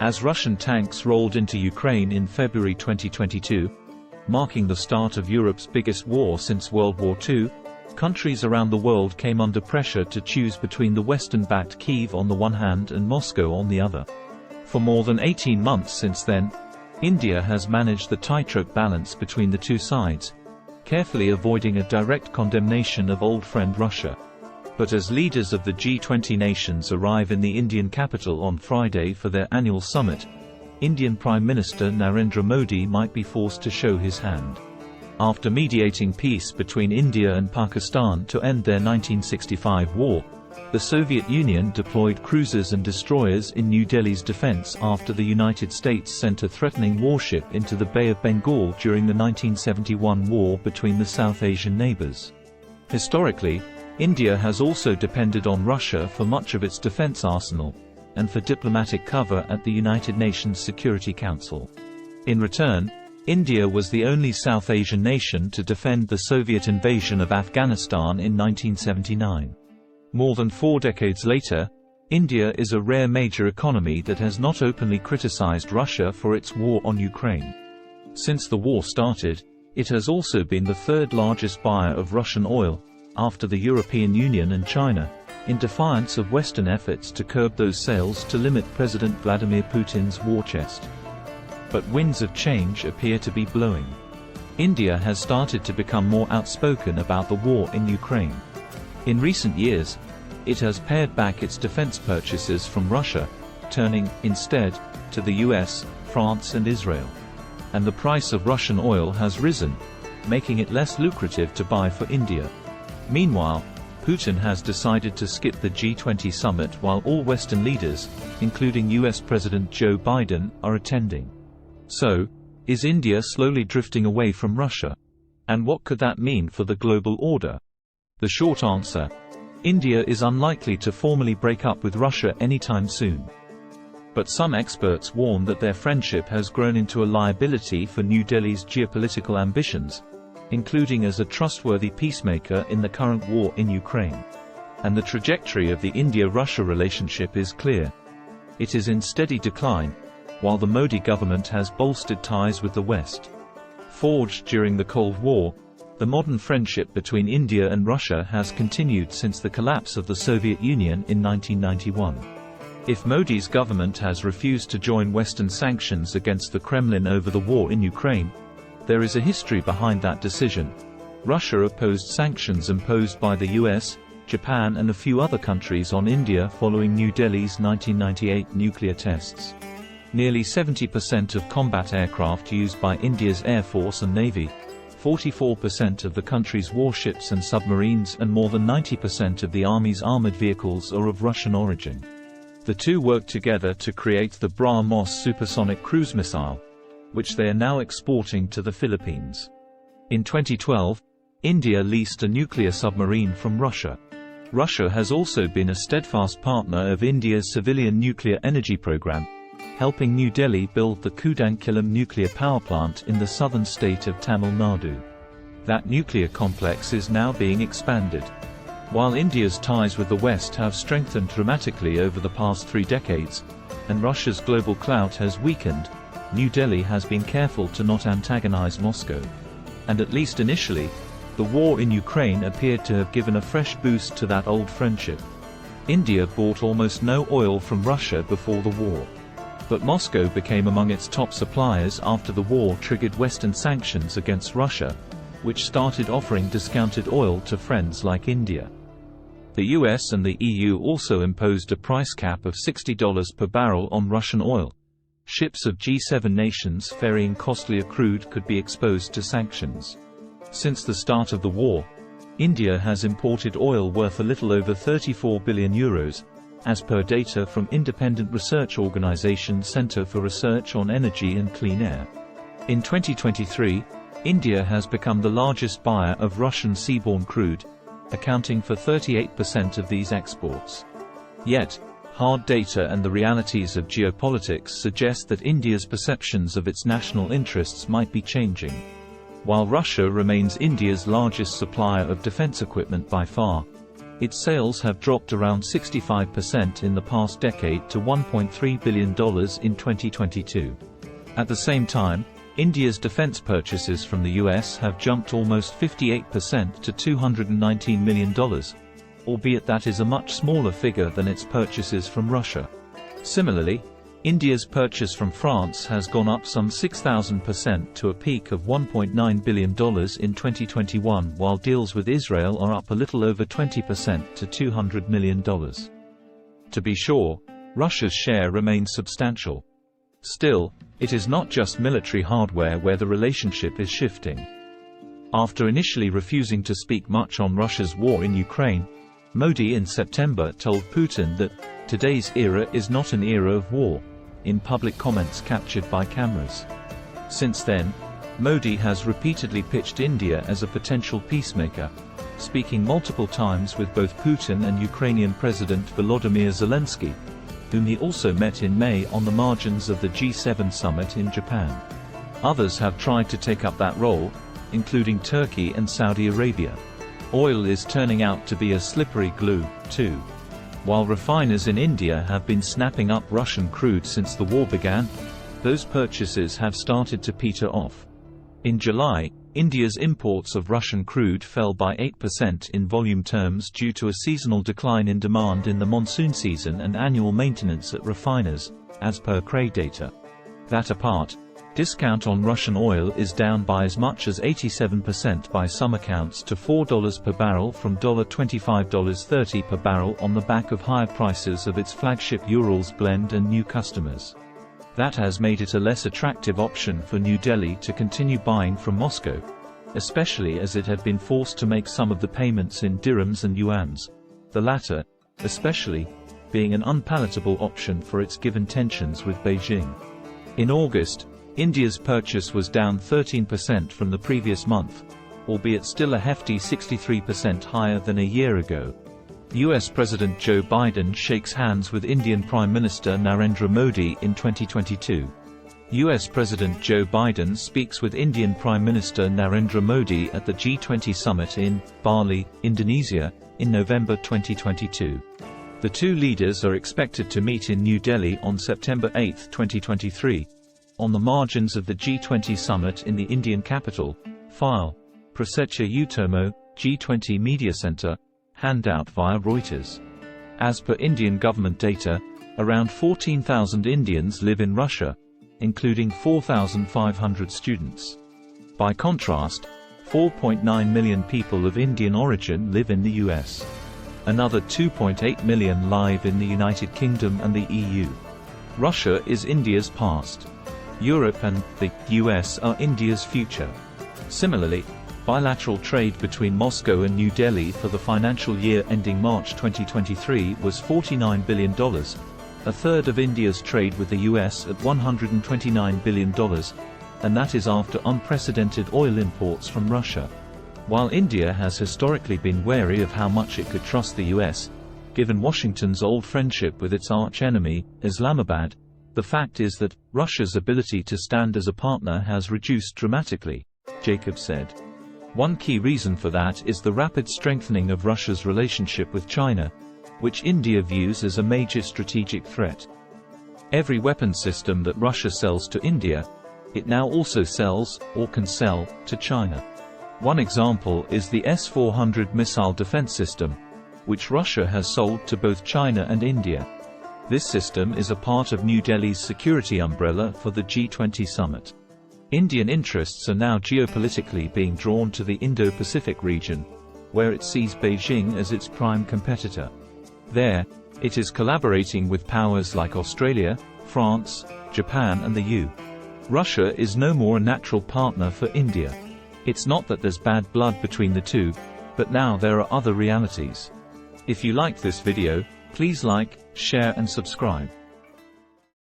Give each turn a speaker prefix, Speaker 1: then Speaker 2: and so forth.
Speaker 1: as Russian tanks rolled into Ukraine in February 2022, marking the start of Europe's biggest war since World War II, countries around the world came under pressure to choose between the Western-backed Kyiv on the one hand and Moscow on the other. For more than 18 months since then, India has managed the tightrope balance between the two sides, carefully avoiding a direct condemnation of old friend Russia. But as leaders of the G20 nations arrive in the Indian capital on Friday for their annual summit, Indian Prime Minister Narendra Modi might be forced to show his hand. After mediating peace between India and Pakistan to end their 1965 war, the Soviet Union deployed cruisers and destroyers in New Delhi's defense after the United States sent a threatening warship into the Bay of Bengal during the 1971 war between the South Asian neighbors. Historically, India has also depended on Russia for much of its defense arsenal, and for diplomatic cover at the United Nations Security Council. In return, India was the only South Asian nation to defend the Soviet invasion of Afghanistan in 1979. More than 4 decades later, India is a rare major economy that has not openly criticized Russia for its war on Ukraine. Since the war started, it has also been the third largest buyer of Russian oil, after the European Union and China, in defiance of Western efforts to curb those sales to limit President Vladimir Putin's war chest. But winds of change appear to be blowing. India has started to become more outspoken about the war in Ukraine. In recent years, it has pared back its defense purchases from Russia, turning, instead, to the US, France and Israel. And the price of Russian oil has risen, making it less lucrative to buy for India. Meanwhile, Putin has decided to skip the G20 summit while all Western leaders, including US President Joe Biden, are attending. So, is India slowly drifting away from Russia? And what could that mean for the global order? The short answer: India is unlikely to formally break up with Russia anytime soon. But some experts warn that their friendship has grown into a liability for New Delhi's geopolitical ambitions, including as a trustworthy peacemaker in the current war in Ukraine. And the trajectory of the India-Russia relationship is clear. It is in steady decline, while the Modi government has bolstered ties with the West. Forged during the Cold War, the modern friendship between India and Russia has continued since the collapse of the Soviet Union in 1991. If Modi's government has refused to join Western sanctions against the Kremlin over the war in Ukraine, there is a history behind that decision. Russia opposed sanctions imposed by the US, Japan and a few other countries on India following New Delhi's 1998 nuclear tests. Nearly 70% of combat aircraft used by India's Air Force and Navy, 44% of the country's warships and submarines and more than 90% of the Army's armored vehicles are of Russian origin. The two worked together to create the BrahMos supersonic cruise missile, which they are now exporting to the Philippines. In 2012, India leased a nuclear submarine from Russia. Russia has also been a steadfast partner of India's civilian nuclear energy program, helping New Delhi build the Kudankulam nuclear power plant in the southern state of Tamil Nadu. That nuclear complex is now being expanded. While India's ties with the West have strengthened dramatically over the past 3 decades, and Russia's global clout has weakened, New Delhi has been careful to not antagonize Moscow. And at least initially, the war in Ukraine appeared to have given a fresh boost to that old friendship. India bought almost no oil from Russia before the war. But Moscow became among its top suppliers after the war triggered Western sanctions against Russia, which started offering discounted oil to friends like India. The US and the EU also imposed a price cap of $60 per barrel on Russian oil. Ships of G7 nations ferrying costlier crude could be exposed to sanctions. Since the start of the war, India has imported oil worth a little over €34 billion, as per data from independent research organization Centre for Research on Energy and Clean Air. In 2023, India has become the largest buyer of Russian seaborne crude, accounting for 38% of these exports. Yet, hard data and the realities of geopolitics suggest that India's perceptions of its national interests might be changing. While Russia remains India's largest supplier of defense equipment by far, its sales have dropped around 65% in the past decade to $1.3 billion in 2022. At the same time, India's defense purchases from the US have jumped almost 58% to $219 million, albeit that is a much smaller figure than its purchases from Russia. Similarly, India's purchase from France has gone up some 6,000% to a peak of $1.9 billion in 2021, while deals with Israel are up a little over 20% to $200 million. To be sure, Russia's share remains substantial. Still, it is not just military hardware where the relationship is shifting. After initially refusing to speak much on Russia's war in Ukraine, Modi in September told Putin that today's era is not an era of war, in public comments captured by cameras. Since then, Modi has repeatedly pitched India as a potential peacemaker, speaking multiple times with both Putin and Ukrainian President Volodymyr Zelensky, whom he also met in May on the margins of the G7 Summit in Japan. Others have tried to take up that role, including Turkey and Saudi Arabia. Oil is turning out to be a slippery glue, too. While refiners in India have been snapping up Russian crude since the war began, those purchases have started to peter off. In July, India's imports of Russian crude fell by 8% in volume terms due to a seasonal decline in demand in the monsoon season and annual maintenance at refiners, as per CRE data. That apart, discount on Russian oil is down by as much as 87% by some accounts to $4 per barrel from $25.30 per barrel on the back of higher prices of its flagship Urals blend and new customers. That has made it a less attractive option for New Delhi to continue buying from Moscow, especially as it had been forced to make some of the payments in dirhams and yuans, the latter, especially, being an unpalatable option for its given tensions with Beijing. In August, India's purchase was down 13% from the previous month, albeit still a hefty 63% higher than a year ago. US President Joe Biden shakes hands with Indian Prime Minister Narendra Modi in 2022. US President Joe Biden speaks with Indian Prime Minister Narendra Modi at the G20 Summit in Bali, Indonesia, in November 2022. The two leaders are expected to meet in New Delhi on September 8, 2023, on the margins of the G20 Summit in the Indian capital. File. Prasetya Utomo, G20 Media Center, handout via Reuters. As per Indian government data, around 14,000 Indians live in Russia, including 4,500 students. By contrast, 4.9 million people of Indian origin live in the US. Another 2.8 million live in the United Kingdom and the EU. Russia is India's past. Europe and the US are India's future. Similarly, bilateral trade between Moscow and New Delhi for the financial year ending March 2023 was $49 billion, a third of India's trade with the US at $129 billion, and that is after unprecedented oil imports from Russia. While India has historically been wary of how much it could trust the US, given Washington's old friendship with its arch-enemy, Islamabad, the fact is that Russia's ability to stand as a partner has reduced dramatically, Jacob said. One key reason for that is the rapid strengthening of Russia's relationship with China, which India views as a major strategic threat. Every weapon system that Russia sells to India, it now also sells, or can sell, to China. One example is the S-400 missile defense system, which Russia has sold to both China and India. This system is a part of New Delhi's security umbrella for the G20 Summit. Indian interests are now geopolitically being drawn to the Indo-Pacific region, where it sees Beijing as its prime competitor. There, it is collaborating with powers like Australia, France, Japan and the EU. Russia is no more a natural partner for India. It's not that there's bad blood between the two, but now there are other realities. If you liked this video, please like, share and subscribe.